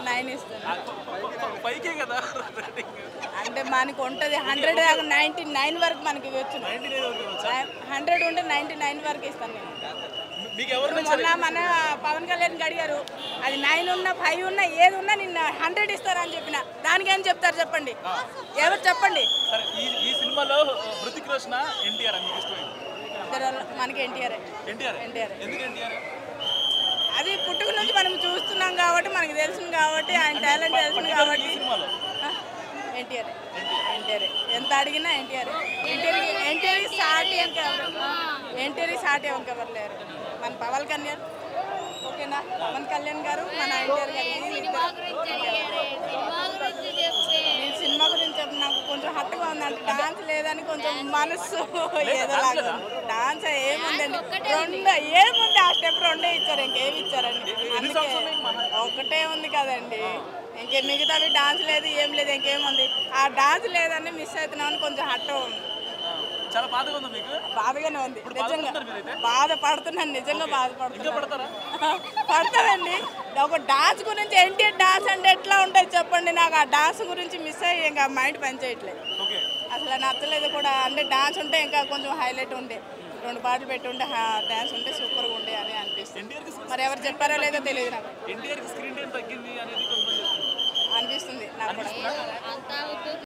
9 ఇస్తాను. 5కే కదా అంటే మనకు ఉంటుంది 100 దాకా 99 వరకు మనకి వచ్చు. 100 ఉంటే 99 వరకు ఇస్తాను నేను. మీకు ఎవరు మొన్న మన పవన్ కళ్యాణ్ అడిగారు, అది 9 ఉన్నా 5 ఉన్నా ఏది ఉన్నా నిన్న 100 ఇస్తారని చెప్పిన. దానికి ఏం చెప్తారు చెప్పండి, ఎవరు చెప్పండి. సరే ఈ సినిమాలో హృతిక్ రోషన్ ఎన్టీఆర్ మీకు ఇష్టమైంది? మనకి ఎన్టీఆర్. ఎందుకు ఎన్టీఆర్? అది పుట్టుక నుంచి మనం చూస్తున్నాం కాబట్టి మనకి తెలుసు కాబట్టి, ఆయన టాలెంట్ తెలుసు కాబట్టి ఎన్టీఆర్. ఎంత అడిగినా ఎన్టీఆర్. సాటి ఇంకెవరు లేరు. మన పవన్ కళ్యాణ్ ఓకేనా, పవన్ కళ్యాణ్ గారు, మన ఎన్టీఆర్ గారు. నేను సినిమా గురించి నాకు కొంచెం హట్టుగా ఉందంటే డాన్స్ లేదని కొంచెం మనసు ఏదోలాగా. డాన్స్ ఏముందండి, ఏముంది ఆ స్టెప్ 2 ఇచ్చారు, ఇంకేమి ఇచ్చారండి. అందుకే ఒకటే ఉంది కదండి, ఇంకే మిగతావి డాన్స్ లేదు ఏం లేదు, ఇంకేముంది. ఆ డాన్స్ లేదని మిస్ అవుతున్నామని కొంచెం హట్టు ఉంది. చాలా బాధగా ఉందా మీకు? బాధగానే ఉంది నిజంగా. బాధపడుతున్నాను, నిజంగా పడతానండి. ఒక డాన్స్ గురించి ఎన్టీఆర్ డాన్స్ అంటే ఎట్లా ఉంటుంది చెప్పండి. నాకు ఆ డాన్స్ గురించి మిస్ అయ్యి ఇంకా మైండ్ పనిచేయట్లేదు, అసలు నచ్చలేదు కూడా. అంటే డాన్స్ ఉంటే ఇంకా కొంచెం హైలైట్ ఉండే, 2 పాటలు పెట్టి ఉంటే డాన్స్ ఉంటే సూపర్గా ఉండే అని అనిపిస్తుంది. మరి ఎవరు చెప్పారో లేదో తెలియదు నాకు. అనిపిస్తుంది నాకు కూడా.